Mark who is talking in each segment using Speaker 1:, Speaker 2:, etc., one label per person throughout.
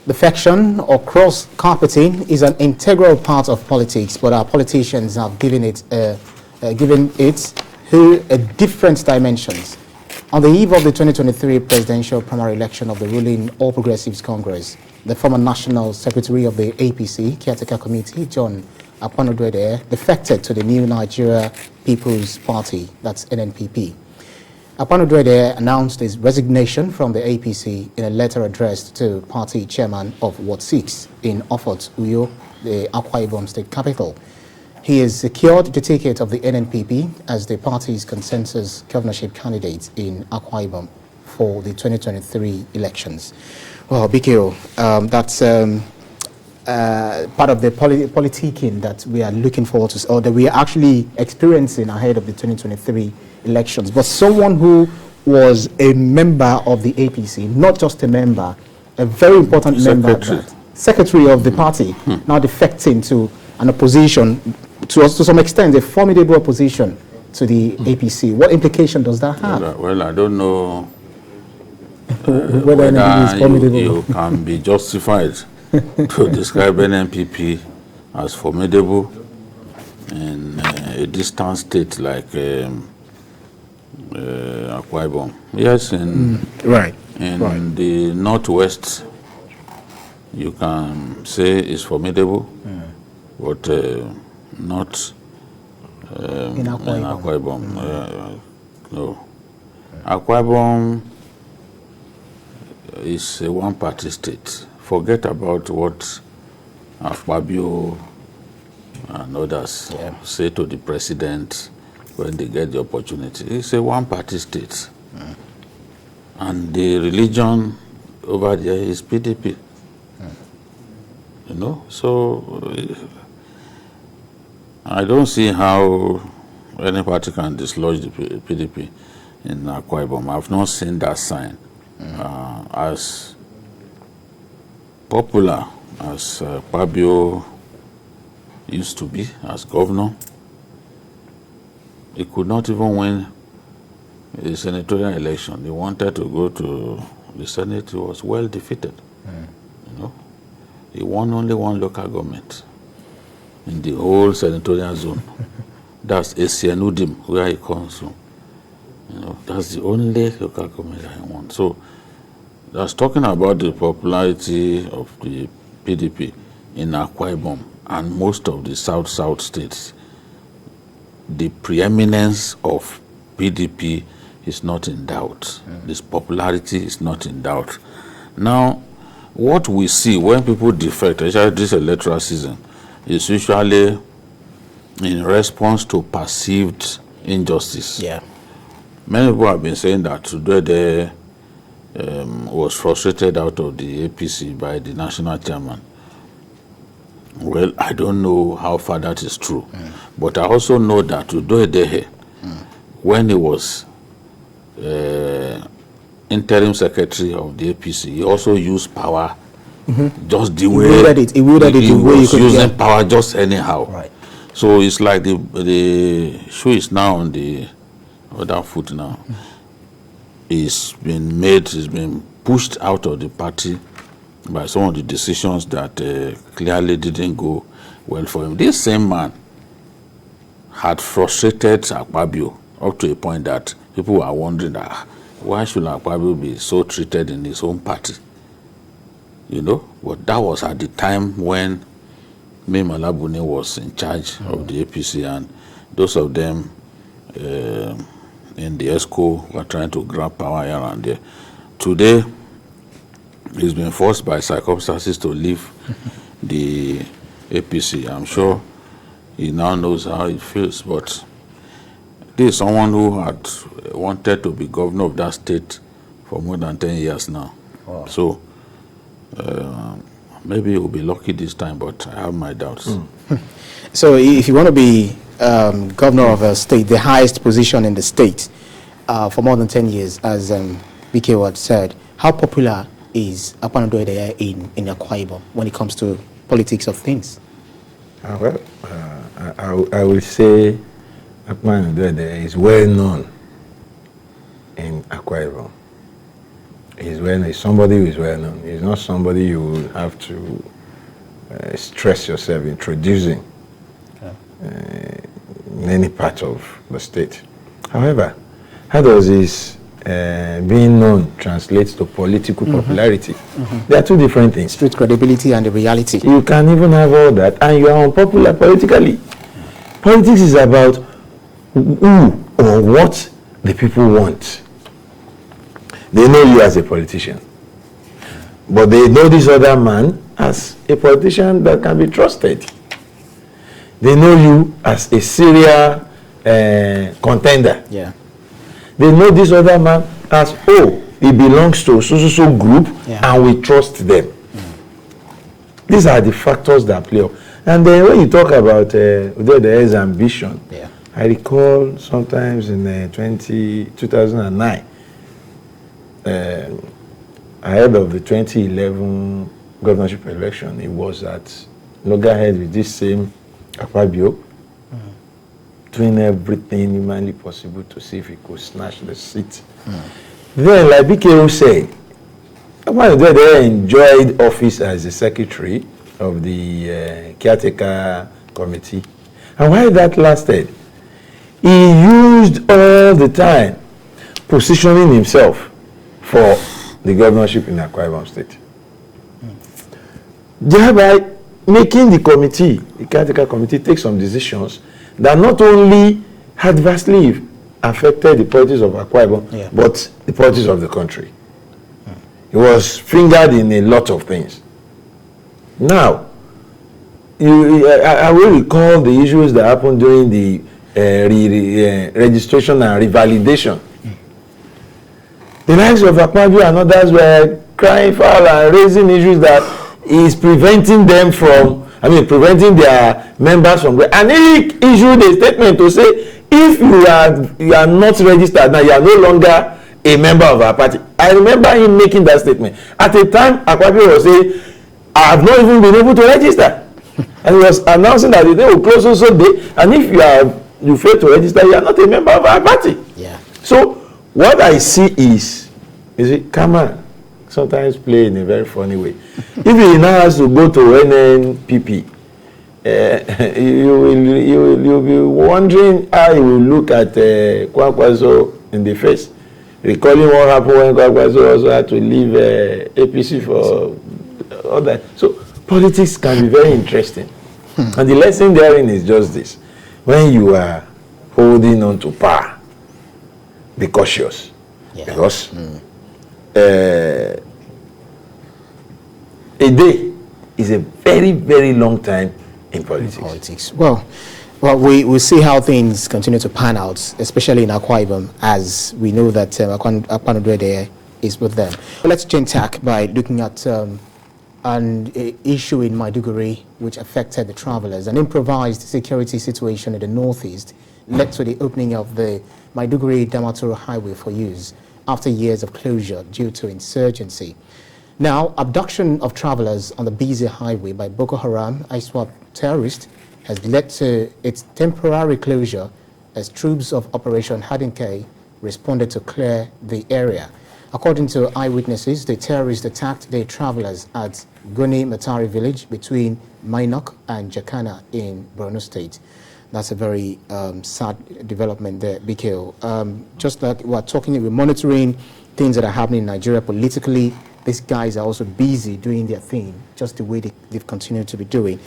Speaker 1: Defection or cross-carpeting is an integral part of politics, but our politicians have given it different dimensions. On the eve of the 2023 presidential primary election of the ruling All Progressives Congress, the former National Secretary of the APC Caretaker Committee, John Akwa Ibom, defected to the new Nigeria People's Party, that's NNPP. Akwa Ibom announced his resignation from the APC in a letter addressed to party chairman of Ward 6 in Ofot, Uyo, the Akwa Ibom state capital. He has secured the ticket of the NNPP as the party's consensus governorship candidate in Akwa Ibom for the 2023 elections. Well, BKO, that's part of the politicking that we are looking forward to, or that we are actually experiencing ahead of the 2023 elections. But someone who was a member of the APC, not just a member, a very important secretary of the party, now defecting to an opposition, to some extent, a formidable opposition to the APC. What implication does that have?
Speaker 2: Well, I don't know
Speaker 1: whether
Speaker 2: you can be justified to describe NNPP as formidable in a distant state like Akwa Ibom. Yes, in the northwest, you can say it's formidable, but not in Akwa Ibom. No. Akwa Ibom is a one-party state. Forget about what Fabio and others say to the president when they get the opportunity. It's a one-party state. And the religion over there is PDP. You know, so I don't see how any party can dislodge the PDP in Akwa Ibom. I've not seen that sign. As popular as Fabio used to be as governor, he could not even win a senatorial election. He wanted to go to the Senate. He was well defeated. You know, he won only one local government in the whole senatorial zone. That's Esianudim, where he comes from. You know, that's the only local government that he won. So that's talking about the popularity of the PDP in Akwa Ibom and most of the South states. The preeminence of PDP is not in doubt. This popularity is not in doubt. Now, what we see when people defect, especially this electoral season, is usually in response to perceived injustice.
Speaker 1: Yeah.
Speaker 2: Many people have been saying that today was frustrated out of the APC by the national chairman. Well, I don't know how far that is true, but I also know that today, when he was interim secretary of the APC, he also used power just the way
Speaker 1: he
Speaker 2: was using power just anyhow.
Speaker 1: Right.
Speaker 2: So it's like the shoe is now on the other foot now. It's been pushed out of the party by some of the decisions that clearly didn't go well for him. This same man had frustrated Akwa Ibom up to a point that people were wondering, why should Akwa Ibom be so treated in his own party? You know, but that was at the time when Malabuni was in charge of the APC, and those of them in the ESCO were trying to grab power here and there. Today, he's been forced by circumstances to leave the APC. I'm sure he now knows how it feels, but this is someone who had wanted to be governor of that state for more than 10 years now. Wow. So maybe he'll be lucky this time, but I have my doubts.
Speaker 1: So if you want to be governor of a state, the highest position in the state for more than 10 years, as BK had said, how popular is Akwa Ibom in Akwa Ibom when it comes to politics of things?
Speaker 3: Well, I will say Akwa Ibom is well known in Akwa Ibom. He's well. He's somebody who is well known. He's not somebody you will have to stress yourself introducing in any part of the state. However, how does this being known translates to political popularity? They are two different things.
Speaker 1: Street credibility and the reality.
Speaker 3: You can even have all that and you are unpopular politically. Politics is about who or what the people want. They know you as a politician, but they know this other man as a politician that can be trusted. They know you as a serial contender.
Speaker 1: Yeah.
Speaker 3: They know this other man as, oh, he belongs to so group, and we trust them. These are the factors that play up. And then when you talk about there's ambition, I recall sometimes in 2009, ahead of the 2011 governorship election, he was at loggerhead with this same Akwa Ibom, doing everything humanly possible to see if he could snatch the seat. Then, like BKO said, Akwa Ibom enjoyed office as the secretary of the caretaker committee. And while that lasted, he used all the time positioning himself for the governorship in Akwa Ibom State. Thereby making the committee, the caretaker committee, take some decisions that not only adversely affected the politics of Akwa Ibom, but the politics of the country. He was fingered in a lot of things. Now, I will recall the issues that happened during the registration and revalidation. The likes of Akwa Ibom and others were crying foul and raising issues that is preventing them from, preventing their members from. And he issued a statement to say, if you are not registered now, you are no longer a member of our party. I remember him making that statement. At the time, Akwa Ibom was saying, I have not even been able to register. And he was announcing that the day will close also day, and if you fail to register, you are not a member of our party.
Speaker 1: Yeah.
Speaker 3: So what I see is karma sometimes play in a very funny way. If he now has to go to NNPP, you'll be wondering how he will look at Kwankwaso in the face, recalling what happened when Kwankwaso also had to leave APC for all that. So politics can be very interesting. And the lesson therein is just this. When you are holding on to power, be cautious. Because a day is a very, very long time in politics.
Speaker 1: Well, we see how things continue to pan out, especially in Akwa Ibom, as we know that Akwa Ibom is with them. Well, let's change tack by looking at an issue in Maiduguri which affected the travelers. An improvised security situation in the northeast led to the opening of the Maiduguri-Damaturu highway for use after years of closure due to insurgency. Now, abduction of travelers on the busy highway by Boko Haram ISWAP terrorists has led to its temporary closure as troops of Operation Hadinke responded to clear the area. According to eyewitnesses, the terrorists attacked the travelers at Goni Matari village between Mainok and Jakana in Borno State. That's a very sad development there, BKO. Just like we're monitoring things that are happening in Nigeria politically. These guys are also busy doing their thing, just the way they've continued to be doing.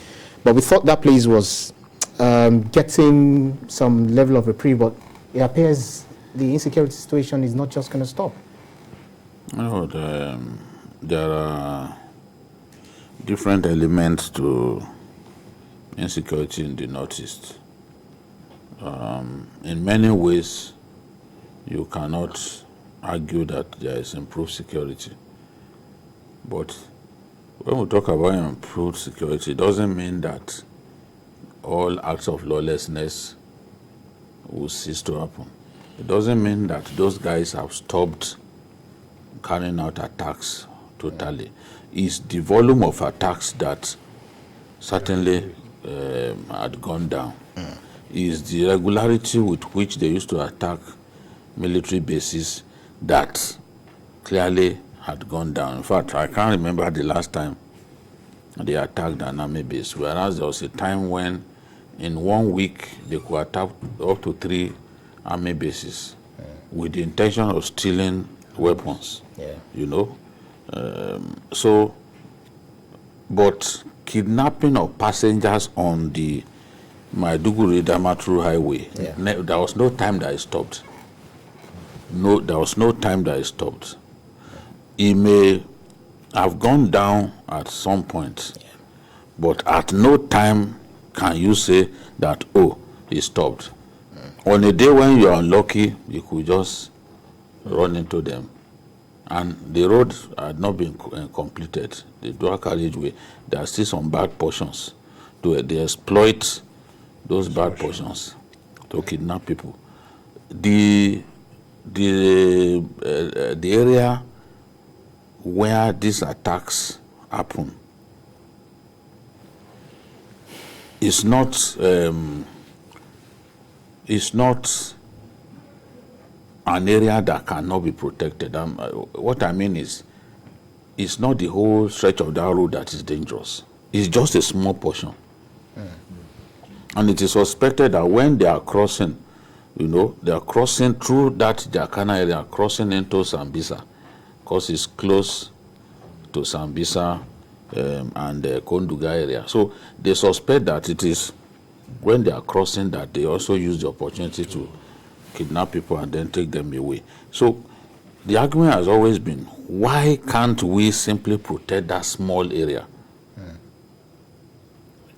Speaker 1: But we thought that place was getting some level of reprieve, but it appears the insecurity situation is not just going to stop.
Speaker 2: No, there are different elements to insecurity in the Northeast. In many ways, you cannot argue that there is improved security. But when we talk about improved security, it doesn't mean that all acts of lawlessness will cease to happen. It doesn't mean that those guys have stopped carrying out attacks totally. It's the volume of attacks that certainly had gone down. It's the regularity with which they used to attack military bases that clearly had gone down. In fact, I can't remember the last time they attacked an army base, whereas there was a time when in 1 week they could attack up to 3 army bases with the intention of stealing weapons. You know, but kidnapping of passengers on the Maiduguri-Damaturu highway, there was no time that it stopped. No, there was no time that it stopped. It may have gone down at some point, but at no time can you say that, oh, it stopped. On a day when you are unlucky, you could just run into them. And the road had not been completed, the dual carriageway. There are still some bad portions. They exploit those bad portions to kidnap people. The area where these attacks happen is not an area that cannot be protected. What I mean is, it's not the whole stretch of that road that is dangerous. It's just a small portion. And it is suspected that when they are crossing, you know, they are crossing through that Jakana area, crossing into Sambisa, because it's close to Sambisa and the Konduga area. So they suspect that it is when they are crossing that they also use the opportunity to kidnap people and then take them away. So the argument has always been, why can't we simply protect that small area?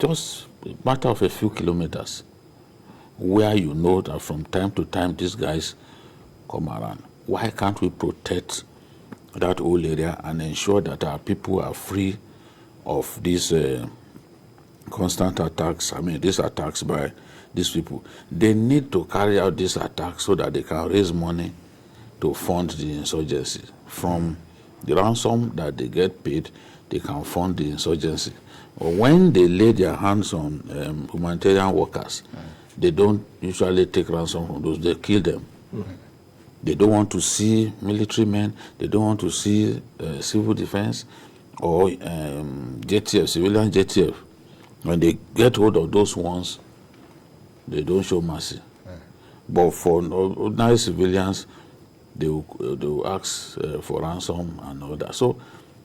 Speaker 2: Just a matter of a few kilometers, where you know that from time to time these guys come around. Why can't we protect that whole area and ensure that our people are free of these constant attacks? I mean, these attacks by these people. They need to carry out these attacks so that they can raise money to fund the insurgency. From the ransom that they get paid, they can fund the insurgency. Or when they lay their hands on humanitarian workers, they don't usually take ransom from those, they kill them. They don't want to see military men, they don't want to see civil defense or JTF, civilian JTF. When they get hold of those ones, they don't show mercy. But for ordinary civilians, they will ask for ransom and all that. So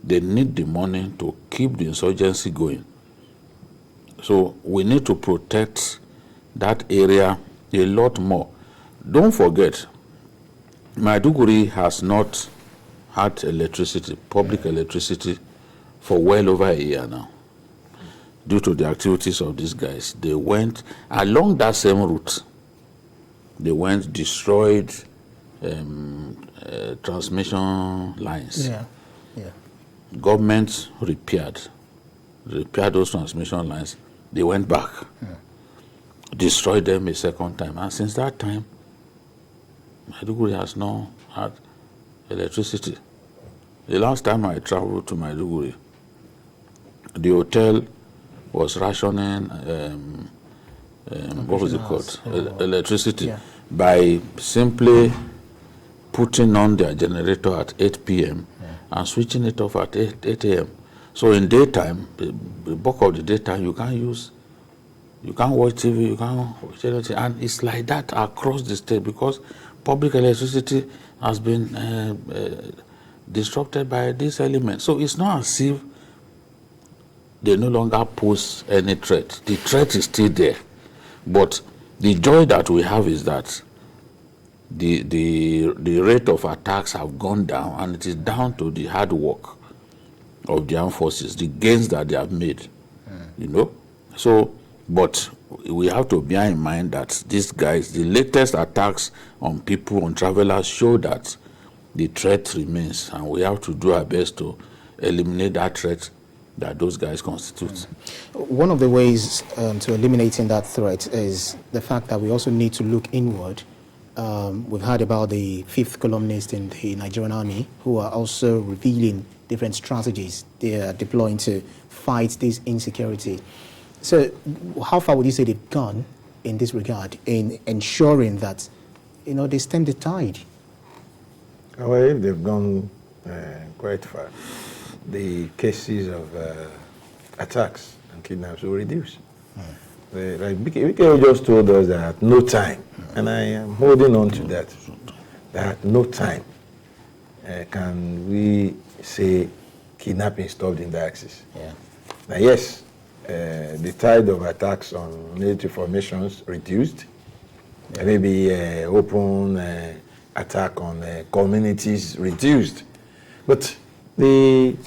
Speaker 2: they need the money to keep the insurgency going. So we need to protect that area a lot more. Don't forget, Maiduguri has not had electricity, public electricity, for well over a year now. Due to the activities of these guys, they went along that same route. They went, destroyed transmission lines. Government repaired those transmission lines. They went back, destroyed them a second time. And since that time, Maiduguri has not had electricity. The last time I traveled to Maiduguri, the hotel was rationing, what was it called? Electricity, by simply putting on their generator at 8 p.m. and switching it off at 8 a.m. So in daytime, the bulk of the daytime, you can't watch TV, you can't watch anything. And it's like that across the state because public electricity has been disrupted by this element. So it's not as if they no longer pose any threat. The threat is still there. But the joy that we have is that the rate of attacks have gone down, and it is down to the hard work of the armed forces, the gains that they have made, you know. So, but we have to bear in mind that these guys, the latest attacks on people, on travelers, show that the threat remains, and we have to do our best to eliminate that threat that those guys constitute.
Speaker 1: One of the ways to eliminating that threat is the fact that we also need to look inward. We've heard about the fifth columnist in the Nigerian army who are also revealing different strategies they are deploying to fight this insecurity. So how far would you say they've gone in this regard in ensuring that, you know, they stem the tide?
Speaker 3: Well, if they've gone quite far, the cases of attacks and kidnaps will reduce. Like Wike just told us that at no time, and I am holding on to that, that at no time can we say kidnapping stopped in the axis.
Speaker 1: Yeah.
Speaker 3: Now, yes, the tide of attacks on military formations reduced. Yeah. Maybe open attack on communities reduced. But the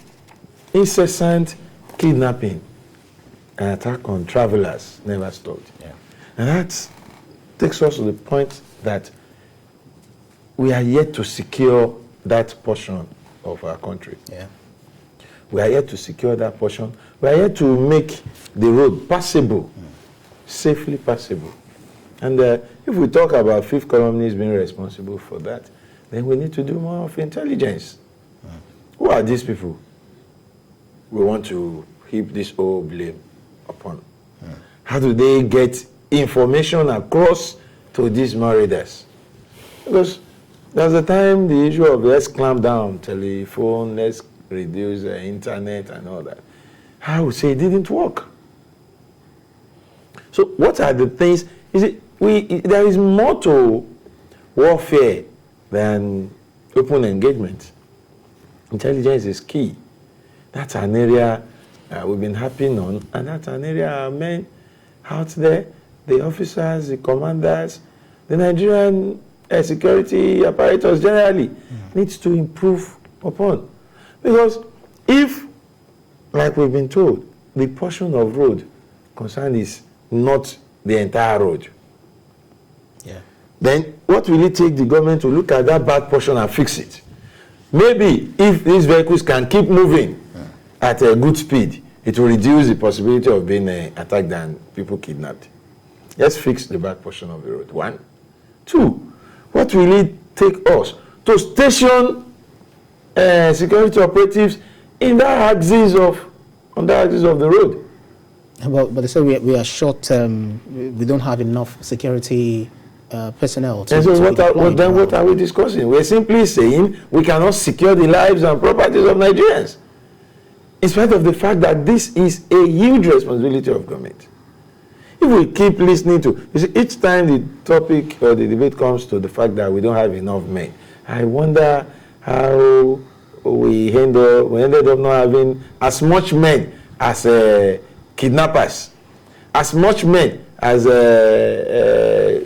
Speaker 3: incessant kidnapping and attack on travelers never stopped.
Speaker 1: Yeah.
Speaker 3: And that takes us to the point that we are yet to secure that portion of our country.
Speaker 1: Yeah.
Speaker 3: We are yet to secure that portion. We are yet to make the road passable, safely passable. And if we talk about fifth columnists being responsible for that, then we need to do more of intelligence. Who are these people we want to heap this whole blame upon? How do they get information across to these marauders? Because there's a time the issue of let's clamp down telephone, let's reduce the internet and all that. I would say it didn't work. So what are the things? There is more to warfare than open engagement. Intelligence is key. That's an area we've been harping on, and that's an area our men out there, the officers, the commanders, the Nigerian security apparatus generally needs to improve upon. Because if, like we've been told, the portion of road concerned is not the entire road, then what will it take the government to look at that bad portion and fix it? Maybe if these vehicles can keep moving at a good speed, it will reduce the possibility of being attacked and people kidnapped. Let's fix the back portion of the road. 1. 2, what will it take us to station security operatives in that axis on that axis of the road?
Speaker 1: But they say we are short. We don't have enough security personnel.
Speaker 3: And so what are we discussing? We're simply saying we cannot secure the lives and properties of Nigerians, in spite of the fact that this is a huge responsibility of government. If we keep listening to, you see, each time the topic or the debate comes to the fact that we don't have enough men, I wonder how we ended up not having as much men as kidnappers, as much men as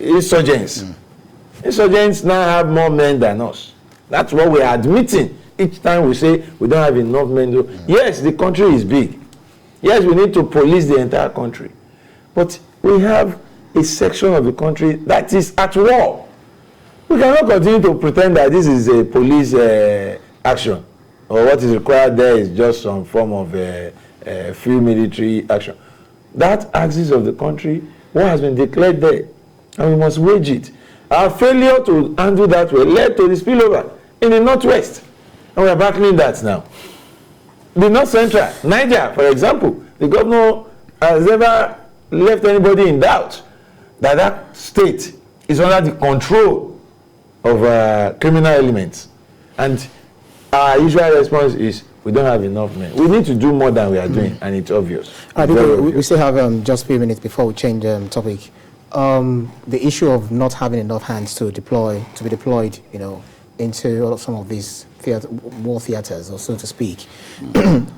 Speaker 3: insurgents. Insurgents now have more men than us. That's what we are admitting each time we say we don't have enough men. Yes, the country is big. Yes, we need to police the entire country. But we have a section of the country that is at war. We cannot continue to pretend that this is a police action, or what is required there is just some form of free military action. That axis of the country, what has been declared there, and we must wage it. Our failure to handle that way led to the spillover in the northwest, and we are battling that now. The north central, Niger, for example, the governor has never left anybody in doubt that that state is under the control of criminal elements. And our usual response is, we don't have enough men. We need to do more than we are doing, and it's obvious.
Speaker 1: We still have just a few minutes before we change topic. The issue of not having enough hands to be deployed, into some of these war theaters, or so to speak.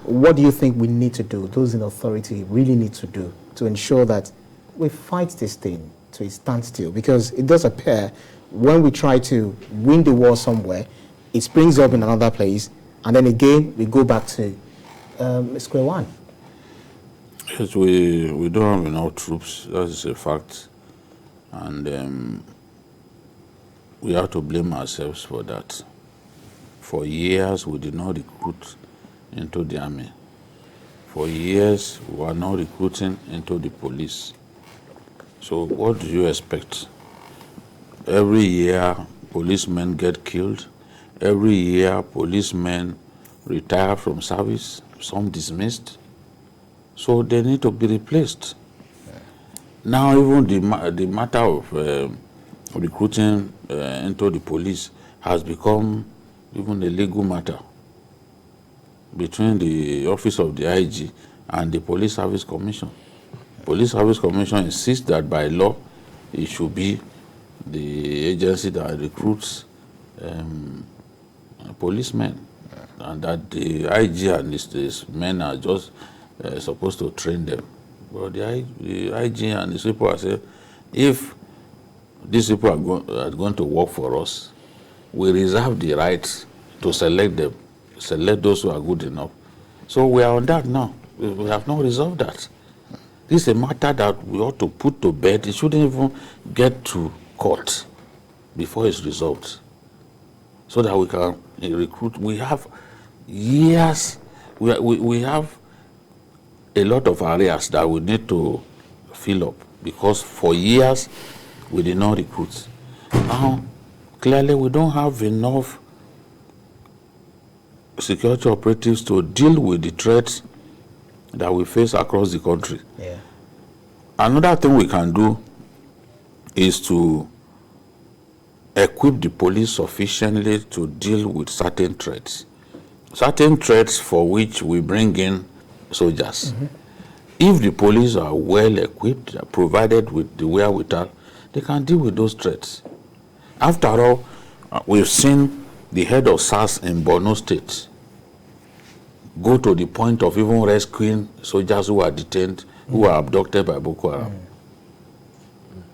Speaker 1: What do you think we need to do, those in authority really need to do, to ensure that we fight this thing to a standstill? Because it does appear when we try to win the war somewhere, it springs up in another place, and then again we go back to square one.
Speaker 2: Yes, we don't have enough troops. That is a fact, and we have to blame ourselves for that. For years, we did not recruit into the army. For years, we were not recruiting into the police. So what do you expect? Every year, policemen get killed. Every year, policemen retire from service, some dismissed. So they need to be replaced. Now, even the matter of recruiting into the police has become even a legal matter. between the office of the IG and the Police Service Commission. Police Service Commission insists that by law it should be the agency that recruits policemen, and that the IG and these men are just supposed to train them. But the IG and these people are saying, if these people are going to work for us, we reserve the right to select them, select those who are good enough. So we are on that now. We have not resolved that. This is a matter that we ought to put to bed. It shouldn't even get to court before it's resolved, so that we can recruit. We have years, we have a lot of areas that we need to fill up, because for years we did not recruit. Now, clearly we don't have enough security operatives to deal with the threats that we face across the country.
Speaker 1: Yeah.
Speaker 2: Another thing we can do is to equip the police sufficiently to deal with certain threats. Certain threats for which we bring in soldiers. Mm-hmm. If the police are well equipped, provided with the wherewithal, they can deal with those threats. After all, we've seen the head of SARS in Borno State go to the point of even rescuing soldiers who are detained, who are abducted by Boko Haram.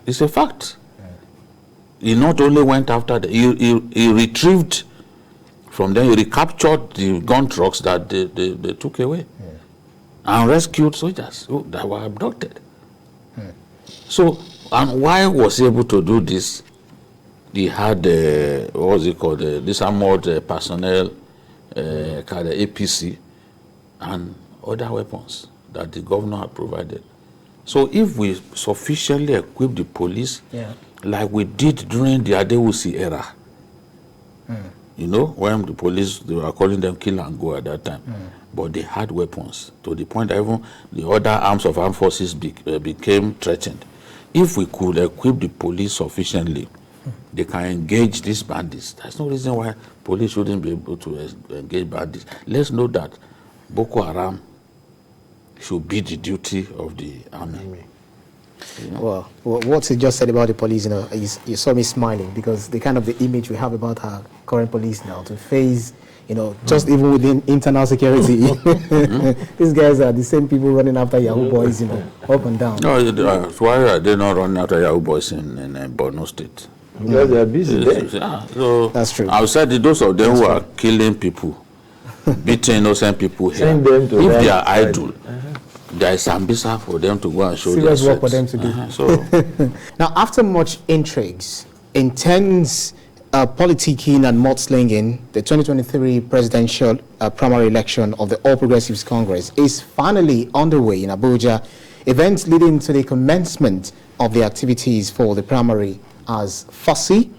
Speaker 2: It's a fact. He not only went after he retrieved from them, he recaptured the gun trucks that they took away and rescued soldiers that were abducted. So, and why was he able to do this? He had, what was it called, this armored personnel, called the APC, and other weapons that the governor had provided. So if we sufficiently equip the police, like we did during the Adewusi era, you know, when the police, they were calling them kill and go at that time, but they had weapons to the point that even the other arms of armed forces became threatened. If we could equip the police sufficiently, they can engage these bandits. There's no reason why police shouldn't be able to engage bandits. Let's know that Boko Haram should be the duty of the army. You know?
Speaker 1: Well, what he just said about the police, you know, you saw me smiling, because the kind of the image we have about our current police now to face, you know, just even within internal security, these guys are the same people running after Yahoo boys, you know, up and down.
Speaker 2: No, why are they not running after Yahoo boys in Borno State?
Speaker 3: Because they are busy there.
Speaker 2: Yeah, so
Speaker 1: that's true.
Speaker 2: Outside, those of them who are killing people, beating innocent people here,
Speaker 3: Send them to
Speaker 2: if they are idle, there is ambitious for them to go and show
Speaker 1: serious
Speaker 2: their
Speaker 1: work for them to do.
Speaker 2: So,
Speaker 1: now, after much intrigues, intense politicking and mudslinging, the 2023 presidential primary election of the All Progressives Congress is finally underway in Abuja. Events leading to the commencement of the activities for the primary as fussy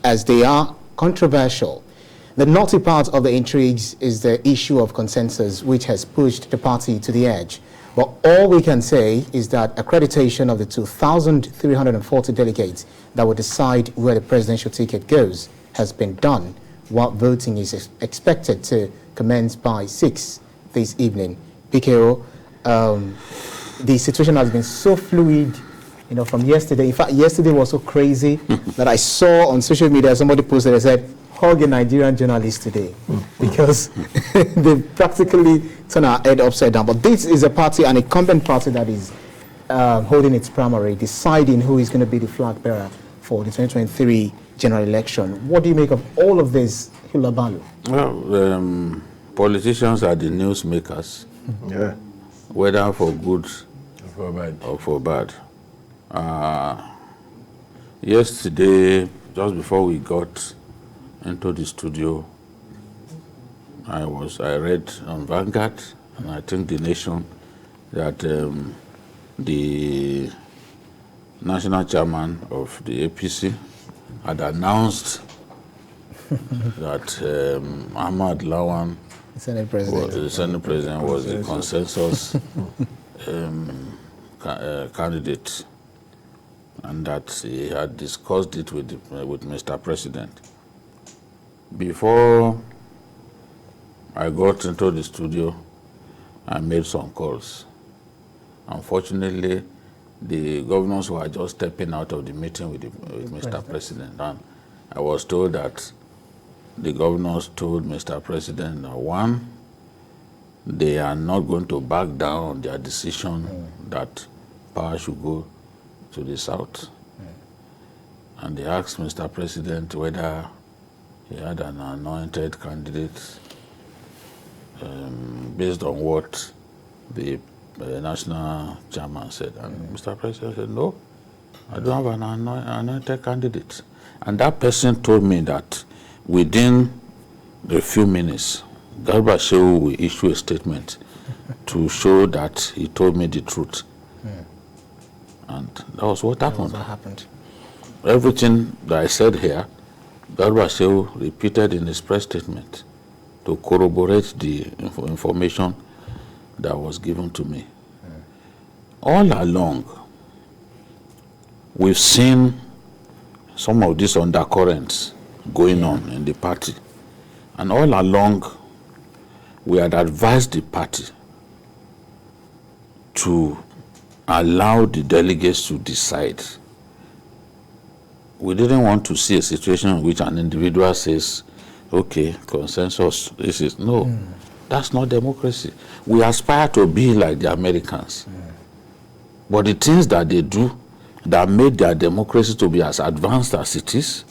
Speaker 1: as they are controversial. The knotty part of the intrigues is the issue of consensus, which has pushed the party to the edge. But all we can say is that accreditation of the 2,340 delegates that will decide where the presidential ticket goes has been done, while voting is expected to commence by 6 this evening. PKO, the situation has been so fluid, you know, from yesterday. In fact, yesterday was so crazy that I saw on social media somebody posted and said, hug a Nigerian journalist today, because they practically turn our head upside down. But this is a party, an incumbent party, that is holding its primary, deciding who is going to be the flag bearer for the 2023 general election. What do you make of all of this, Hilabalu?
Speaker 2: well, politicians are the newsmakers, whether for good or for bad. Yesterday, just before we got into the studio, I read on Vanguard, and I think The Nation, that the national chairman of the APC had announced that Ahmad Lawan,
Speaker 1: The Senate President
Speaker 2: was the consensus candidate, and that he had discussed it with Mr. President. Before I got into the studio and made some calls. Unfortunately, the governors were just stepping out of the meeting with Mr. President. And I was told that the governors told Mr. President that one, they are not going to back down on their decision that power should go to the south. And they asked Mr. President whether he had an anointed candidate based on what the national chairman said. And Mr. President said, no, I don't have an anointed candidate. And that person told me that within a few minutes, Garba Shehu will issue a statement to show that he told me the truth. And that was what happened. Everything that I said here, Garba Shehu repeated in his press statement to corroborate the information that was given to me. All along, we've seen some of these undercurrents going on in the party. And all along, we had advised the party to allow the delegates to decide. We didn't want to see a situation in which an individual says, okay, consensus, this is, no, that's not democracy. We aspire to be like the Americans. But the things that they do that made their democracy to be as advanced as it is,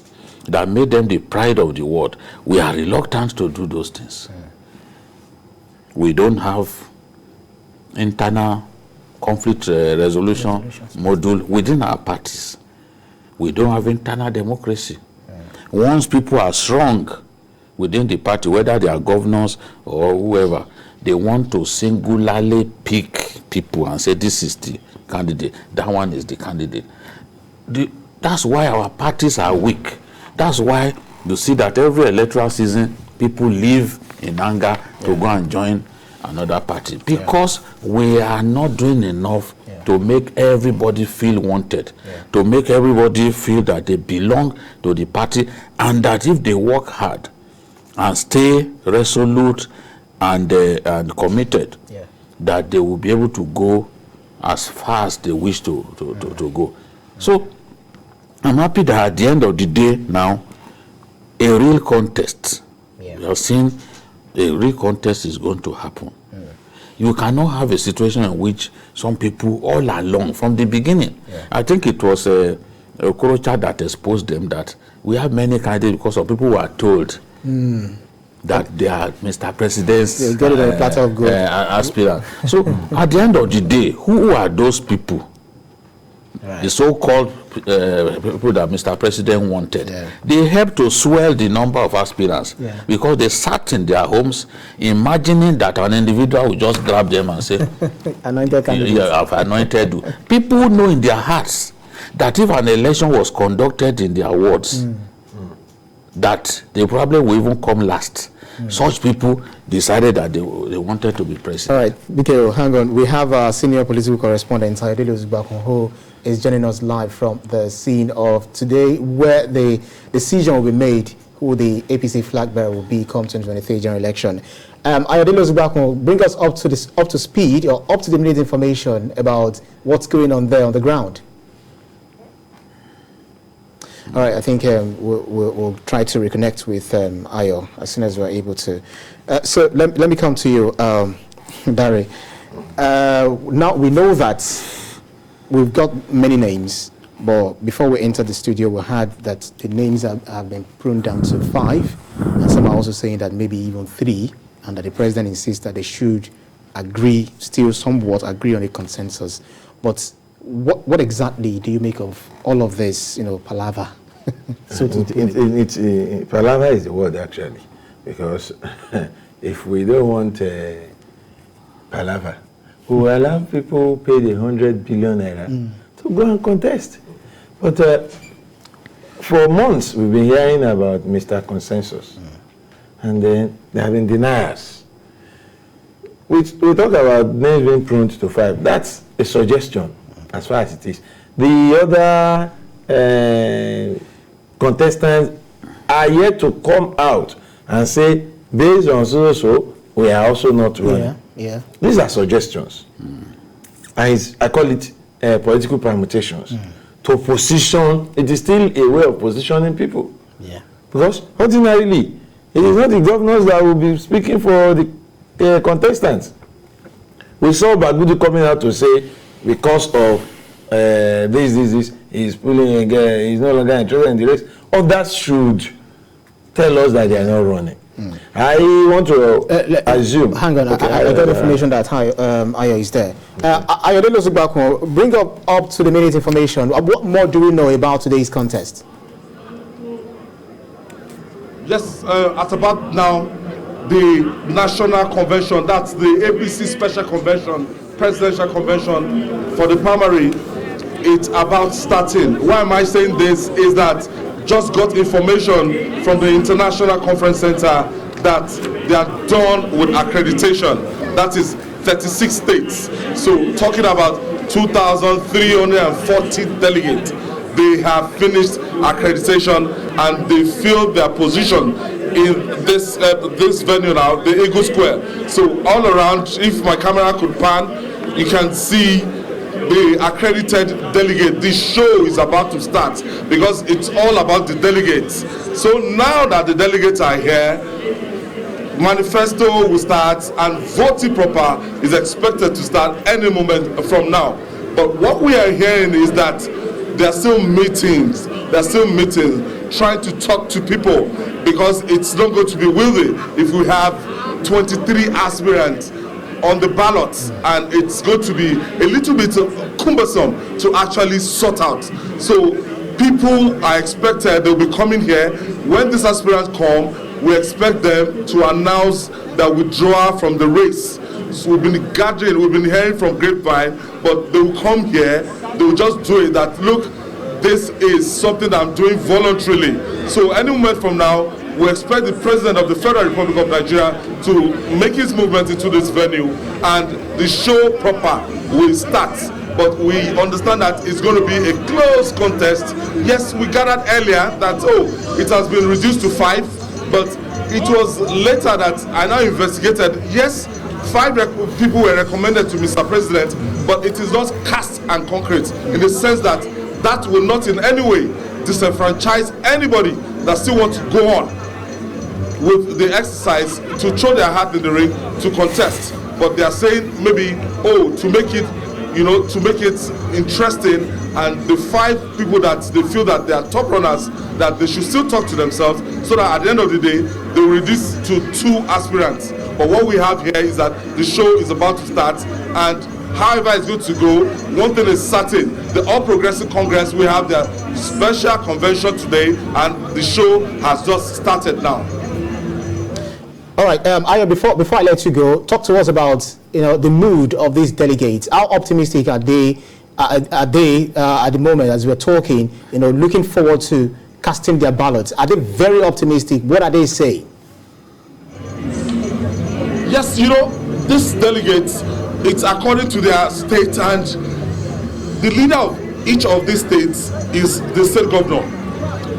Speaker 2: that made them the pride of the world, we are reluctant to do those things. We don't have internal conflict resolution module within our parties. We don't have internal democracy. Once people are strong within the party, whether they are governors or whoever, they want to singularly pick people and say, this is the candidate, that one is the candidate. That's why our parties are weak. That's why you see that every electoral season, people leave in anger to go and join another party, because we are not doing enough to make everybody feel wanted, to make everybody feel that they belong to the party, and that if they work hard and stay resolute and committed, that they will be able to go as far as they wish to go. So I'm happy that at the end of the day now, a real contest, we have seen a real contest is going to happen. You cannot have a situation in which some people all along from the beginning, I think it was a Okorocha that exposed them that we have many candidates because some people were told that they are Mr. President's aspirant. So at the end of the day, who are those people? The so-called people that Mr. President wanted. They helped to swell the number of aspirants because they sat in their homes imagining that an individual would just grab them and say, anointed candidate. I've anointed you. People know in their hearts that if an election was conducted in their wards, that they probably will even come last. Such people decided that they wanted to be president.
Speaker 1: All right, Mikhail, hang on. We have our senior political correspondent, Ayodele Uzubakun, who is joining us live from the scene of today, where the decision will be made who the APC flag bearer will be come 2023 general election. Ayodele Uzubakun, bring us up to speed or up to the minute information about what's going on there on the ground. All right, I think we'll try to reconnect with Ayo as soon as we're able to. So let me come to you, Barry. Now we know that we've got many names, but before we entered the studio, we heard that the names have been pruned down to 5, and some are also saying that maybe even 3, and that the president insists that they should agree, still somewhat agree on a consensus. But what exactly do you make of all of this, palaver?
Speaker 3: So palaver is the word, actually, because if we don't want palaver, we will allow people pay the 100 billion naira to go and contest. But for months, we've been hearing about Mr. Consensus, and then there have been deniers. We talk about names being pruned to 5. That's a suggestion, as far as it is. The other contestants are yet to come out and say based on so, we are also not running.
Speaker 1: Yeah.
Speaker 3: These are suggestions. And I call it political permutations. To position, it is still a way of positioning people.
Speaker 1: Yeah.
Speaker 3: Because ordinarily, it is not the governors that will be speaking for the contestants. We saw Bagudu coming out to say, because of this, he's pulling again, he's no longer interested in the race. Others should tell us that they are not running. I want to assume.
Speaker 1: Hang on, okay, I got information that Ayo is there. Ayo, bring up to the minute information. What more do we know about today's contest?
Speaker 4: Yes, at about now, the National Convention, that's the APC Special Convention, Presidential Convention for the primary, it's about starting. Why am I saying this? Is that just got information from the International Conference Center that they are done with accreditation. That is 36 states. So talking about 2,340 delegates, they have finished accreditation and they filled their position in this venue now, the Eagle Square. So all around, if my camera could pan, you can see the accredited delegate. The show is about to start because it's all about the delegates. So now that the delegates are here, manifesto will start and voting proper is expected to start any moment from now. But what we are hearing is that there are still meetings, trying to talk to people, because it's not going to be worthy if we have 23 aspirants on the ballot, and it's going to be a little bit cumbersome to actually sort out. So people are expected, they'll be coming here. When these aspirants come, we expect them to announce that withdrawal from the race. So we've been gathering, we've been hearing from grapevine, but they will come here, they will just do it, that look, this is something that I'm doing voluntarily. So any moment from now, we expect the President of the Federal Republic of Nigeria to make his movement into this venue, and the show proper will start. But we understand that it's going to be a close contest. Yes, we gathered earlier that, it has been reduced to 5, but it was later that I now investigated. Yes, 5 people were recommended to Mr. President, but it is not cast and concrete in the sense that that will not in any way disenfranchise anybody that still wants to go on with the exercise to throw their hat in the ring to contest. But they are saying maybe, to make it, to make it interesting, and the 5 people that they feel that they are top runners, that they should still talk to themselves, so that at the end of the day, they will reduce to 2 aspirants. But what we have here is that the show is about to start, and however it's going to go, one thing is certain: the All Progressive Congress will have their special convention today, and the show has just started now.
Speaker 1: All right, Ayo, before I let you go, talk to us about the mood of these delegates. How optimistic are they at the moment as we're talking? Looking forward to casting their ballots. Are they very optimistic? What are they saying?
Speaker 4: Yes, these delegates, it's according to their state, and the leader of each of these states is the state governor.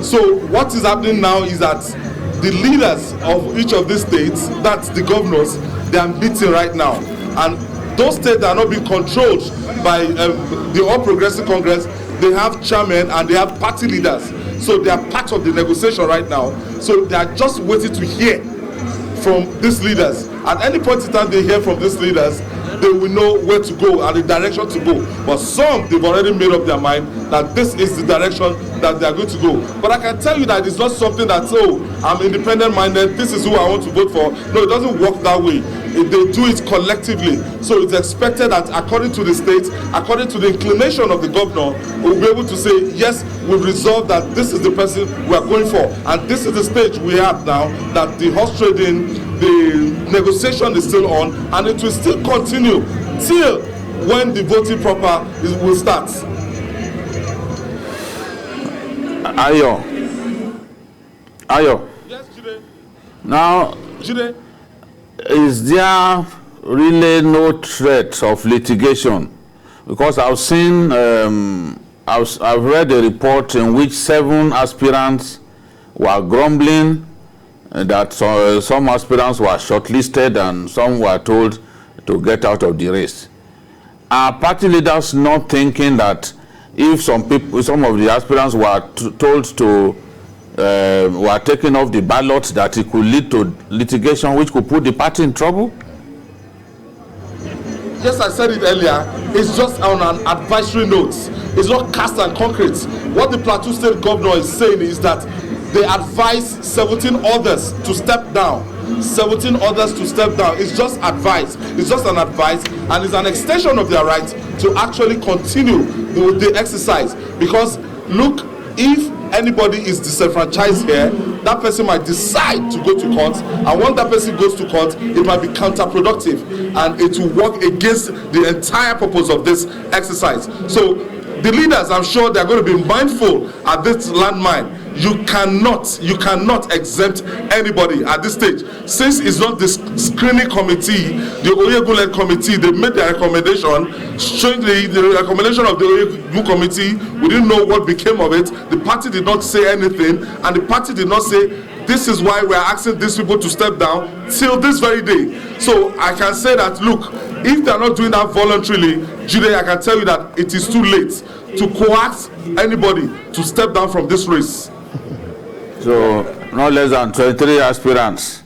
Speaker 4: So what is happening now is that the leaders of each of these states, that's the governors, they are meeting right now. And those states are not being controlled by the All Progressive Congress. They have chairmen and they have party leaders. So they are part of the negotiation right now. So they are just waiting to hear from these leaders. At any point in time they hear from these leaders, they will know where to go and the direction to go. But some, they've already made up their mind that this is the direction that they are going to go. But I can tell you that it's not something that, I'm independent minded, this is who I want to vote for. No, it doesn't work that way. They do it collectively. So it's expected that according to the state, according to the inclination of the governor, we'll be able to say, yes, we've resolved that this is the person we are going for. And this is the stage we have now, that the horse trading, the negotiation is still on, and it will still continue till when the voting proper will start.
Speaker 2: Ayo.
Speaker 4: Yes, Jide.
Speaker 2: Now,
Speaker 4: Jide.
Speaker 2: is there really no threat of litigation? Because I've seen, I've read a report in which 7 aspirants were grumbling that some aspirants were shortlisted and some were told to get out of the race. Are party leaders not thinking that if some of the aspirants were told to were taken off the ballot, that it could lead to litigation which could put the party in trouble?
Speaker 4: Yes, I said it earlier. It's just on an advisory note. It's not cast and concrete. What the Plateau State governor is saying is that they advise 17 others to step down. 17 others to step down. It's just advice. It's just an advice, and it's an extension of their right to actually continue with the exercise. Because look, if anybody is disenfranchised here, that person might decide to go to court, and once that person goes to court, it might be counterproductive, and it will work against the entire purpose of this exercise. So the leaders, I'm sure they're going to be mindful at this landmine. You cannot exempt anybody at this stage. Since it's not the screening committee, the Oyegun-led committee, they made their recommendation. Strangely, the recommendation of the Oyegun committee, we didn't know what became of it. The party did not say anything, and the party did not say, this is why we're asking these people to step down till this very day. So I can say that, look, if they're not doing that voluntarily, Jude, I can tell you that it is too late to coax anybody to step down from this race.
Speaker 2: So, no less than 23 aspirants.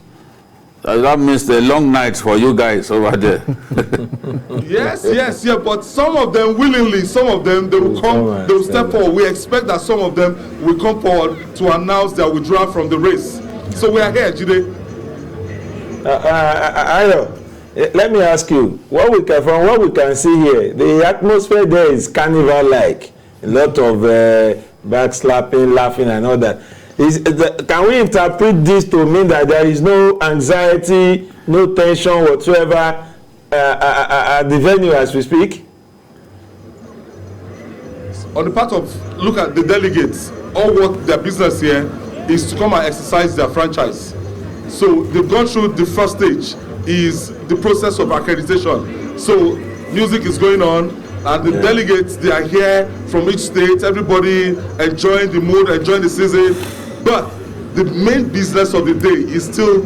Speaker 2: That means the long nights for you guys over there.
Speaker 4: Yes, but some of them willingly, some of them, they will come, they will step forward. We expect that some of them will come forward to announce their withdrawal from the race. So we are here, Jide.
Speaker 3: Let me ask you, from what we can see here, the atmosphere there is carnival-like. A lot of backslapping, laughing, and all that. Can we interpret this to mean that there is no anxiety, no tension whatsoever at the venue as we speak?
Speaker 4: On the part of, look at the delegates, all what their business here is to come and exercise their franchise. So they've gone through the first stage, is the process of accreditation. So music is going on, and the delegates, they are here from each state, everybody enjoying the mood, enjoying the season. But the main business of the day is still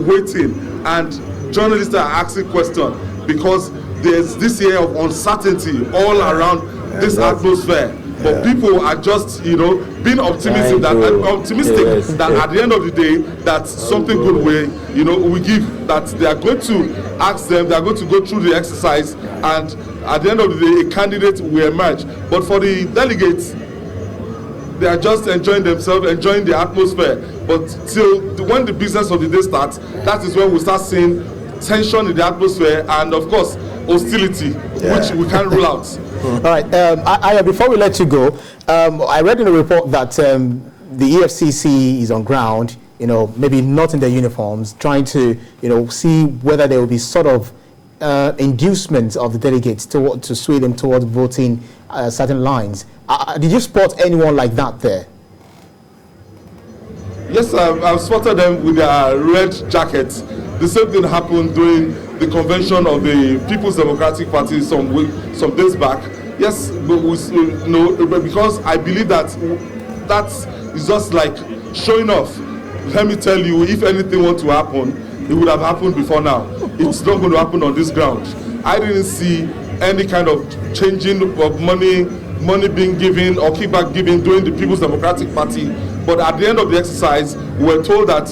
Speaker 4: waiting, and journalists are asking questions because there's this year of uncertainty all around this atmosphere. But people are just, being optimistic that at the end of the day, that something good we give, that they are going to ask them, they are going to go through the exercise, and at the end of the day, a candidate will emerge. But for the delegates, they are just enjoying themselves, enjoying the atmosphere. But till when the business of the day starts, that is when we start seeing tension in the atmosphere and, of course, hostility, which we can't rule out.
Speaker 1: All right, Aya, before we let you go, I read in a report that the EFCC is on ground, maybe not in their uniforms, trying to, see whether there will be sort of inducement of the delegates to sway them towards voting certain lines. Did you spot anyone like that there?
Speaker 4: Yes, I've spotted them with their red jackets. The same thing happened during the convention of the People's Democratic Party some days back. Yes, but because I believe that is just like showing off. Let me tell you, if anything were to happen, it would have happened before now. It's not going to happen on this ground. I didn't see any kind of changing of money being given or kickback given during the People's Democratic Party. But at the end of the exercise, we were told that,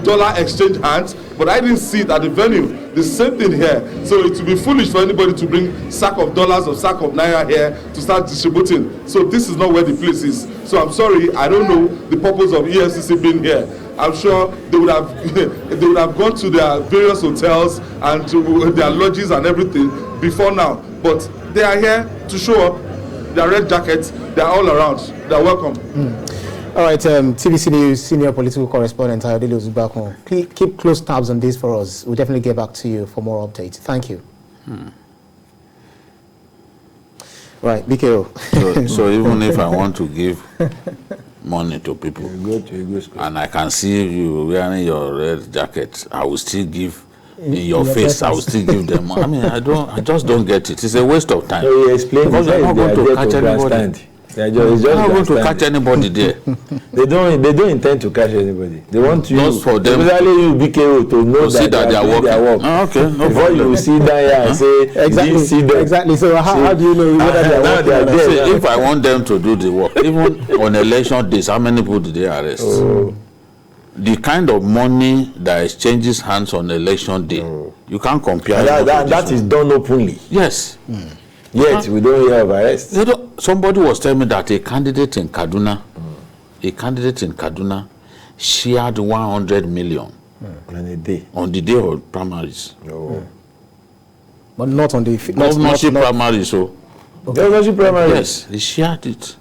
Speaker 4: dollar exchange hands, but I didn't see it at the venue. The same thing here. So it would be foolish for anybody to bring sack of dollars or sack of naira here to start distributing. So this is not where the place is. So I'm sorry, I don't know the purpose of EFCC being here. I'm sure they would have gone to their various hotels and to their lodges and everything before now. But they are here to show up. Their red jackets, they're all around. They're welcome.
Speaker 1: All right, TVC News senior political correspondent Ayodele Ozubakun, keep close tabs on this for us. We'll definitely get back to you for more updates. Thank you. Right, BKO.
Speaker 2: So even if I want to give money to people, and I can see you wearing your red jacket, I will still give in your face. I will still give them. I mean, I just don't get it. It's a waste of time.
Speaker 3: So you explain
Speaker 2: because you're not going to catch anybody.
Speaker 3: They're just
Speaker 2: not going to catch anybody there.
Speaker 3: They don't intend to catch anybody. They want you,
Speaker 2: just for them,
Speaker 3: especially you, BKO, to know
Speaker 2: that they are working.
Speaker 3: Their work.
Speaker 2: Oh, okay, no
Speaker 3: Before
Speaker 2: problem.
Speaker 3: you sit down here and say,
Speaker 1: exactly,
Speaker 3: see them.
Speaker 1: exactly. So how do you know whether they are working?
Speaker 2: See, if I want them to do the work, even on election days, how many people did they arrest?
Speaker 3: Oh.
Speaker 2: The kind of money that exchanges hands on election day, you can't compare.
Speaker 3: And that is done openly.
Speaker 2: Yes.
Speaker 3: Yet we don't hear of arrests.
Speaker 2: Somebody was telling me that a candidate in Kaduna shared 100 million
Speaker 3: on
Speaker 2: the day of primaries.
Speaker 3: No.
Speaker 1: But not on the
Speaker 2: governorship primaries. So
Speaker 3: governorship primaries.
Speaker 2: Yes, he shared it.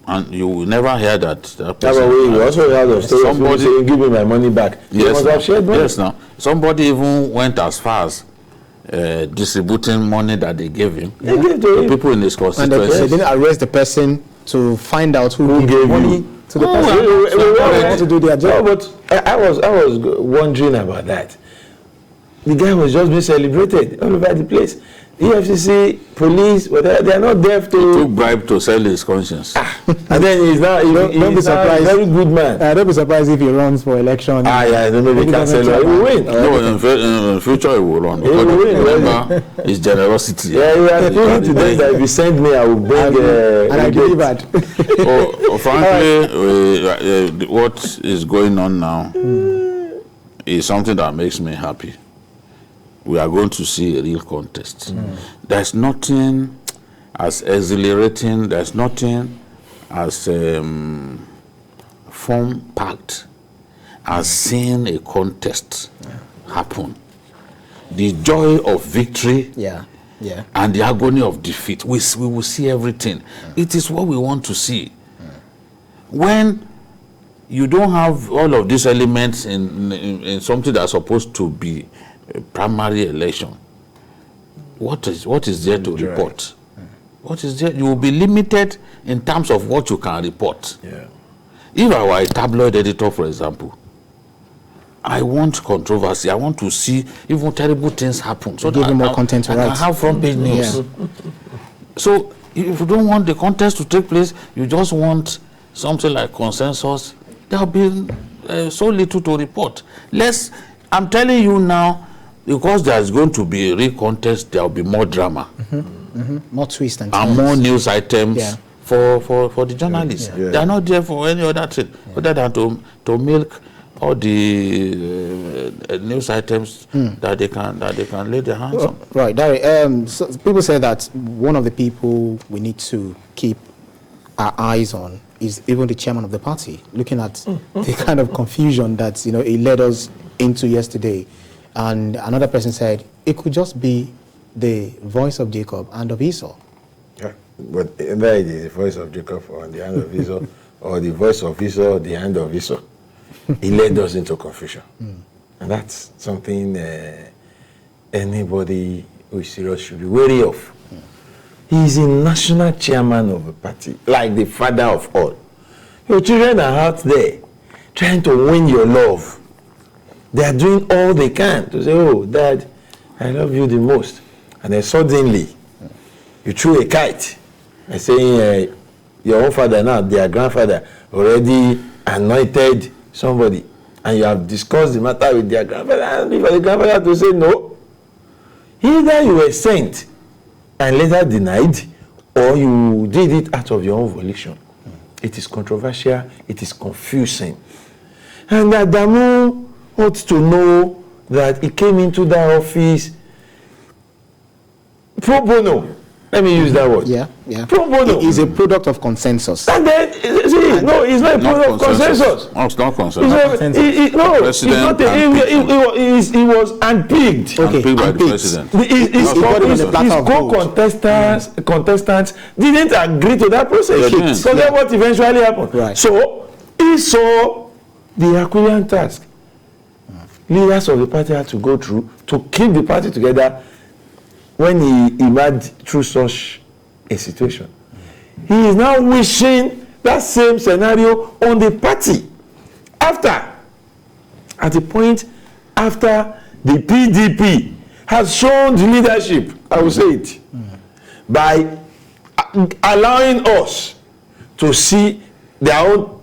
Speaker 2: And you will never hear that.
Speaker 3: We also heard of stories somebody saying, "Give me my money back."
Speaker 2: Yes,
Speaker 3: yes.
Speaker 2: Now somebody even went as far as distributing money that they gave him to people in his constituency.
Speaker 1: And they didn't arrest the person to find out who gave money to the person to do their job.
Speaker 3: No, but I was wondering about that. The guy was just being celebrated all over the place. EFCC, police, they are not deaf to.
Speaker 2: He took bribe to sell his conscience.
Speaker 3: And then he's now don't be surprised. A very good man.
Speaker 1: Don't be surprised if he runs for election.
Speaker 3: Maybe he can sell. He will win.
Speaker 2: No, in future he will run.
Speaker 3: He will win.
Speaker 2: Remember his generosity.
Speaker 3: Yeah, he has told to them that if you send me, I will bring.
Speaker 1: And I believe that.
Speaker 2: Frankly, what is going on now is something that makes me happy. We are going to see a real contest. There's nothing as exhilarating, there's nothing as form-packed as seeing a contest happen. The joy of victory and the agony of defeat, we will see everything. It is what we want to see. When you don't have all of these elements in something that's supposed to be a primary election, what is there to report? What is there? You will be limited in terms of what you can report. If I were a tabloid editor, for example, I want controversy. I want to see even terrible things happen. So
Speaker 1: give you more content to write.
Speaker 2: I have front page news. So if you don't want the contest to take place, you just want something like consensus, there will be so little to report. I'm telling you now, because there's going to be a real contest, there will be more drama.
Speaker 1: More twists and
Speaker 2: more news items for the journalists. They are not there for any other thing other than to milk all the news items that they can lay their hands on.
Speaker 1: Right, Dari, so people say that one of the people we need to keep our eyes on is even the chairman of the party, looking at the kind of confusion that he led us into yesterday. And another person said it could just be the voice of Jacob and of Esau.
Speaker 3: Yeah, but either it is the voice of Jacob or the hand of Esau, or the voice of Esau or the hand of Esau. He led us into confusion. And that's something anybody who is serious should be wary of. He is a national chairman of a party, like the father of all. Your children are out there trying to win your love. They are doing all they can to say, "Oh, Dad, I love you the most." And then suddenly, you threw a kite and saying, your own father now, their grandfather, already anointed somebody. And you have discussed the matter with their grandfather, and for the grandfather to say no. Either you were sent and later denied, or you did it out of your own volition. It is controversial, it is confusing. And Adamu ought to know that he came into that office pro bono. Let me use that word. Pro bono.
Speaker 1: He is a product of consensus.
Speaker 3: And then, no, he's not a product of consensus.
Speaker 2: No, it's not consensus.
Speaker 3: He was unpicked.
Speaker 2: Unpicked by the president.
Speaker 3: His contestants didn't agree to that process. So that's what eventually happened.
Speaker 1: Right.
Speaker 3: So he saw the Herculean task. Leaders of the party had to go through to keep the party together when he emerged through such a situation. He is now wishing that same scenario on the party. At the point after the PDP has shown the leadership, I will say it, by allowing us to see their own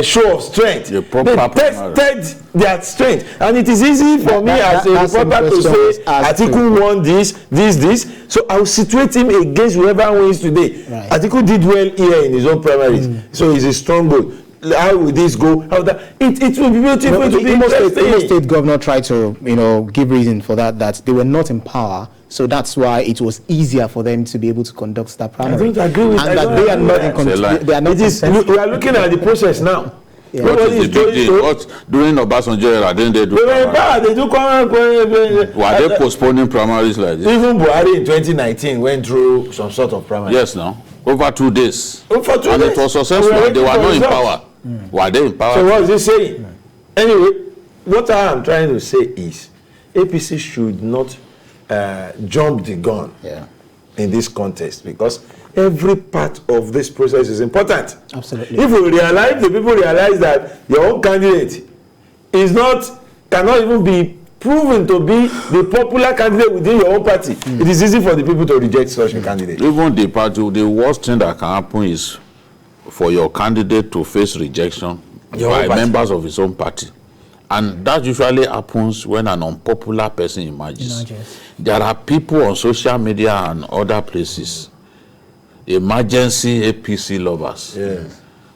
Speaker 3: show of strength. They tested their strength, and it is easy for me as a reporter to say Atiku won this. So I will situate him against whoever wins today. Right. Atiku did well here in his own primaries, so he's a strong goal. How will this go? How that? It will be beautiful. The Imo
Speaker 1: State governor tried to, give reason for that they were not in power. So that's why it was easier for them to be able to conduct that primary.
Speaker 3: I don't agree with that.
Speaker 1: And that they are not in control. They are not.
Speaker 3: We are looking at the process now.
Speaker 2: Yeah. What is the big deal? What during Obasanjo era didn't they do?
Speaker 3: They do
Speaker 2: Were they postponing primaries like this?
Speaker 3: Even Buhari in 2019 went through some sort of primary.
Speaker 2: Yes, no. Over 2 days.
Speaker 3: Over 2 days.
Speaker 2: And it was successful. They were not in power. Were they in power?
Speaker 3: So what is he saying? Anyway, what I am trying to say is APC should not jump the gun in this contest, because every part of this process is important.
Speaker 1: Absolutely.
Speaker 3: If the people realize that your own candidate cannot even be proven to be the popular candidate within your own party, it is easy for the people to reject such a candidate.
Speaker 2: Even the party, the worst thing that can happen is for your candidate to face rejection by members of his own party. And that usually happens when an unpopular person emerges. There are people on social media and other places, emergency APC lovers,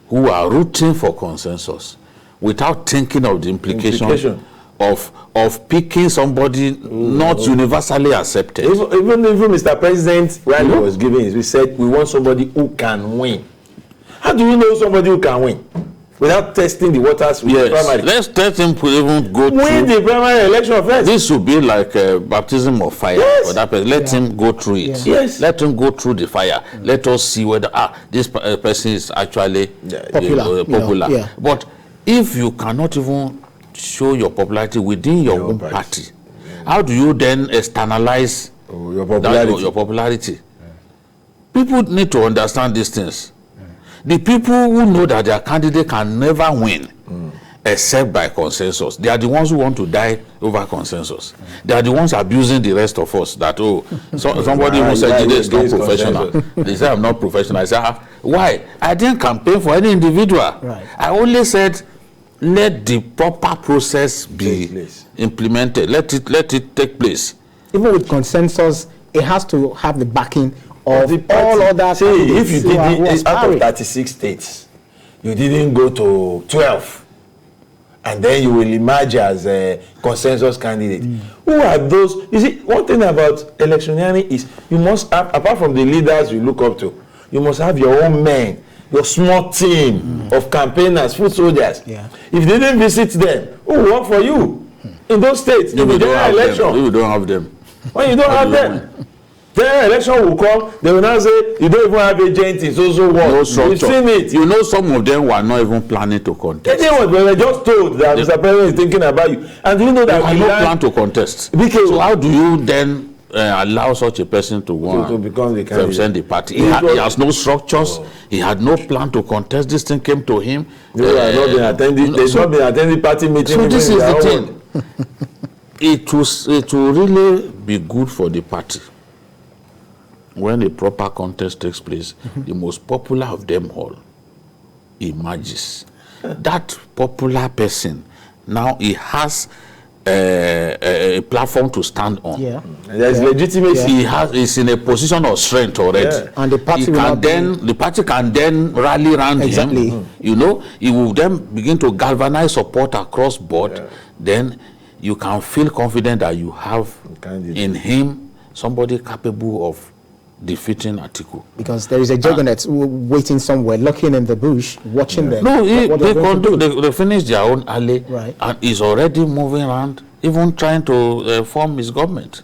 Speaker 2: who are rooting for consensus without thinking of the implication of picking somebody not universally accepted.
Speaker 3: Even Mr. President, when he was giving he said, we want somebody who can win. How do you know somebody who can win? Without testing the waters with the primary.
Speaker 2: Let's test him to even go
Speaker 3: win
Speaker 2: through
Speaker 3: the primary election first.
Speaker 2: This should be like a baptism of fire for that person. Let him go through it.
Speaker 3: Yes.
Speaker 2: Let him go through the fire. Let us see whether this person is actually popular.
Speaker 1: Yeah.
Speaker 2: But if you cannot even show your popularity within your own party, how do you then externalize
Speaker 3: your popularity?
Speaker 2: Your popularity? People need to understand these things. The people who know that their candidate can never win except by consensus, they are the ones who want to die over consensus. They are the ones abusing the rest of us that, somebody who said Jide is not professional. They say I'm not professional. I say, why? I didn't campaign for any individual.
Speaker 1: Right.
Speaker 2: I only said, let the proper process be implemented. Let it take place.
Speaker 1: Even with consensus, it has to have the backing of all other.
Speaker 3: See, if you did it out of 36 states, you didn't go to 12, and then you will emerge as a consensus candidate. Who are those? You see, one thing about electioneering is you must have, apart from the leaders you look up to, you must have your own men, your small team of campaigners, foot soldiers.
Speaker 1: Yeah.
Speaker 3: If they didn't visit them, who will work for you in those states in the general election?
Speaker 2: You don't have them.
Speaker 3: When you don't have them, then election will come, they will now say, you don't even have agents, it's also what?
Speaker 2: No structure.
Speaker 3: You've seen it.
Speaker 2: You know, some of them were not even planning to contest.
Speaker 3: They were just told that Mr. President is thinking about you. And you know that
Speaker 2: they had no plan to contest. So how do you then allow such a person to
Speaker 3: become the candidate?
Speaker 2: Represent the party? He has no structures. He had no plan to contest. This thing came to him.
Speaker 3: They've not been attending party meetings.
Speaker 2: So this is the thing. It will really be good for the party when a proper contest takes place. The most popular of them all emerges. That popular person, now he has a platform to stand on.
Speaker 1: Yeah.
Speaker 3: There's legitimacy.
Speaker 2: He's in a position of strength already.
Speaker 1: Yeah. And the party
Speaker 2: the party can then rally around him. You know, he will then begin to galvanize support across board. Yeah. Then you can feel confident that you have in him somebody capable of defeating Atiku.
Speaker 1: Because there is a juggernaut waiting somewhere, lurking in the bush, watching them.
Speaker 2: No, they finished their own alley, and he's already moving around, even trying to form his government.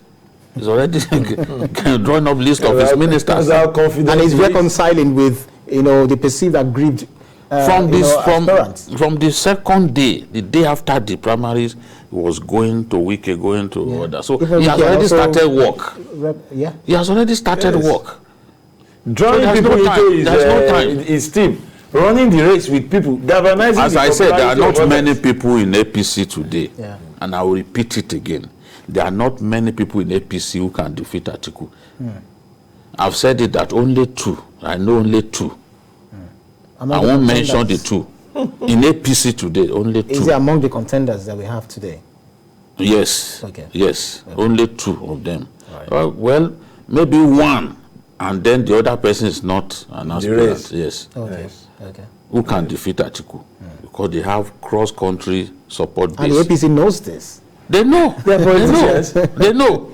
Speaker 2: He's already drawing up list of his ministers.
Speaker 1: And he's reconciling with, the perceived aggrieved
Speaker 2: from the second day, the day after the primaries, he was going to Wike, going to others. So he has already started work. He has already started work.
Speaker 3: Drawing people into his team, running the race with people, galvanizing.
Speaker 2: As I said, there are not many people in APC today, and I will repeat it again. There are not many people in APC who can defeat Atiku. I've said it that only 2. I know only 2. I won't mention the 2. In APC today, only 2.
Speaker 1: Is it among the contenders that we have today?
Speaker 2: Yes.
Speaker 1: Okay.
Speaker 2: Yes.
Speaker 1: Okay.
Speaker 2: Only 2 of them.
Speaker 1: Right.
Speaker 2: Well, maybe 1, and then the other person is not an aspirant. Yes.
Speaker 1: Okay.
Speaker 3: Yes.
Speaker 1: Okay.
Speaker 2: Who can defeat Atiku? Because they have cross-country support base.
Speaker 1: And the APC knows this.
Speaker 2: They know.
Speaker 3: They're politicians.
Speaker 2: They know.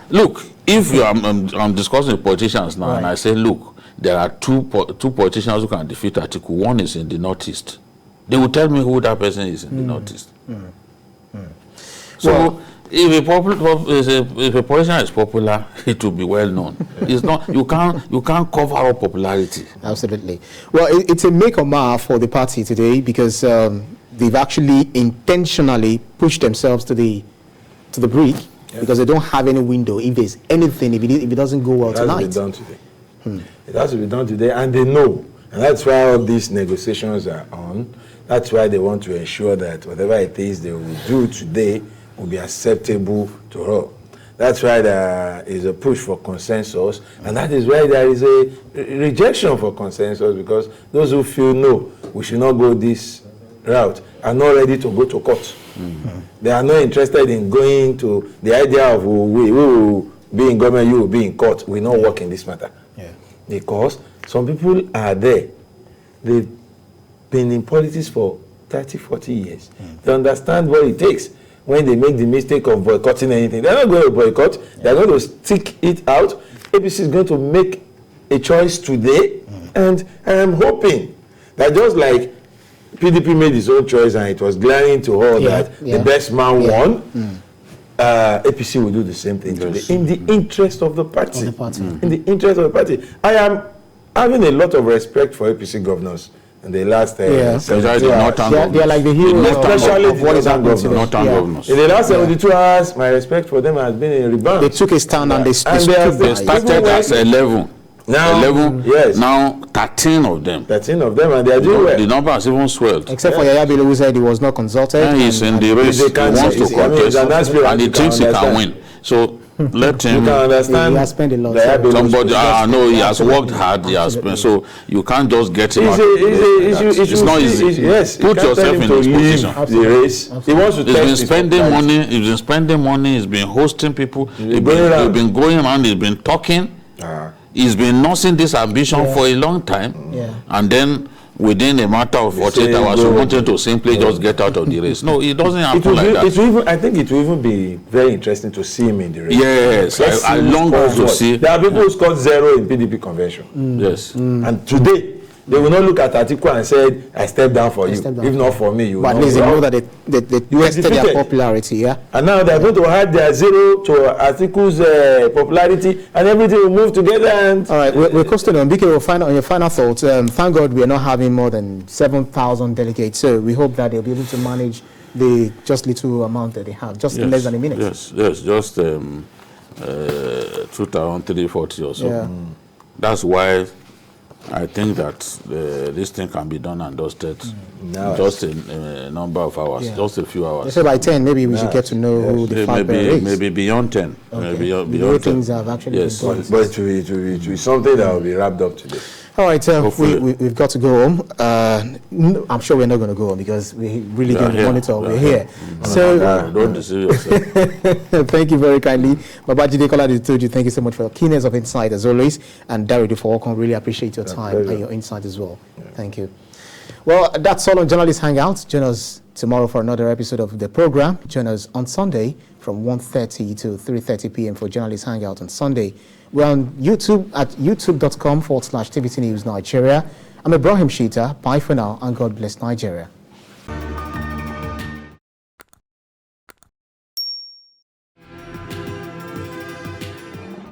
Speaker 2: Look, if you I'm discussing with politicians now,
Speaker 1: Right.
Speaker 2: and I say, look, there are two politicians who can defeat Atiku. One is in the northeast. They will tell me who that person is in the northeast. So
Speaker 1: Well,
Speaker 2: if a politician is popular, it will be well known. It's not. You can't cover up popularity.
Speaker 1: Absolutely. Well, it's a make or mar for the party today because they've actually intentionally pushed themselves to the brink because they don't have any window. If there's anything, if it doesn't go well tonight,
Speaker 3: It has to be done today. It has to be done today, and they know. And that's why all these negotiations are on. That's why they want to ensure that whatever it is they will do today will be acceptable to all. That's why there is a push for consensus, and that is why there is a rejection for consensus, because those who feel no, we should not go this route, are not ready to go to court. They are not interested in going to the idea of we will be in government, you will be in court. We not work in this matter.
Speaker 1: Yeah.
Speaker 3: Because some people are there. They've been in politics for 30, 40 years. They understand what it takes when they make the mistake of boycotting anything. They're not going to boycott. They're going to stick it out. APC is going to make a choice today. And I am hoping that just like PDP made its own choice and it was glaring to all that the best man won, APC will do the same thing today in the interest of the party. In the interest of the party. I am having a lot of respect for APC governors in the last 72 hours.
Speaker 1: They're like the heroes of what is happening today.
Speaker 2: Governors.
Speaker 3: In the last 72 hours, my respect for them has been in rebound.
Speaker 1: They took a stand and they stood
Speaker 2: They
Speaker 1: by.
Speaker 2: started as 11.
Speaker 3: Now,
Speaker 2: 11,
Speaker 3: yes.
Speaker 2: now 13 of them.
Speaker 3: 13 of them, and they are doing well.
Speaker 2: The number has even swelled.
Speaker 1: Except for Yaya Bello, who said he was not consulted.
Speaker 2: And he's in the race. He wants to contest, and he thinks he can win. So let him.
Speaker 3: You can understand.
Speaker 1: He has spent a lot.
Speaker 2: Somebody, no, he has worked hard. He has spent. So you can't just get him out. It's not easy.
Speaker 3: Yes,
Speaker 2: put yourself in his position.
Speaker 3: The race. He wants to.
Speaker 2: He's been spending money. He's been spending money. He's been hosting people. He's been going around. He's been talking. He's been nursing this ambition for a long time, and then within a matter of 48 hours, you want him to simply just get out of the race. No, it doesn't happen like that.
Speaker 3: I think it will even be very interesting to see him in the race.
Speaker 2: Yes, I long to see.
Speaker 3: There are people who scored 0 in PDP convention.
Speaker 2: Yes.
Speaker 3: And today, they will not look at Atiku and say, I stepped down for you. If not for me, you will
Speaker 1: But at
Speaker 3: not.
Speaker 1: least they know that they tested their popularity,
Speaker 3: And now they're going to add their 0 to Atiku's popularity, and everything will move together. And
Speaker 1: all right, we're costing on. BK, on your final thoughts. Thank God we are not having more than 7,000 delegates. So we hope that they'll be able to manage the just little amount that they have, just less than a minute.
Speaker 2: Yes, just 2,340 or so.
Speaker 1: Yeah.
Speaker 2: That's why I think that this thing can be done and dusted just a number of hours, just a few hours.
Speaker 1: They say by 10, maybe we should get to know who the flag bearer is.
Speaker 2: Maybe beyond 10.
Speaker 1: Okay.
Speaker 2: Beyond
Speaker 1: the
Speaker 2: 10.
Speaker 1: things have actually been done.
Speaker 3: But it will be something that will be wrapped up today.
Speaker 1: All right, we've got to go home. I'm sure we're not going to go home because we really get the monitor. We're here. So
Speaker 2: don't deceive yourself.
Speaker 1: thank you very kindly. Babajide Kolade told you, thank you so much for your keenness of insight as always. And Darry Dufookon, really appreciate your time and your insight as well. Thank you. Well, that's all on Journalist Hangout. Join us tomorrow for another episode of the program. Join us on Sunday from 1:30 to 3:30 p.m. for Journalist Hangout on Sunday. We're on YouTube at youtube.com/TVT News Nigeria. I'm Ibrahim Shita. Bye for now, and God bless Nigeria.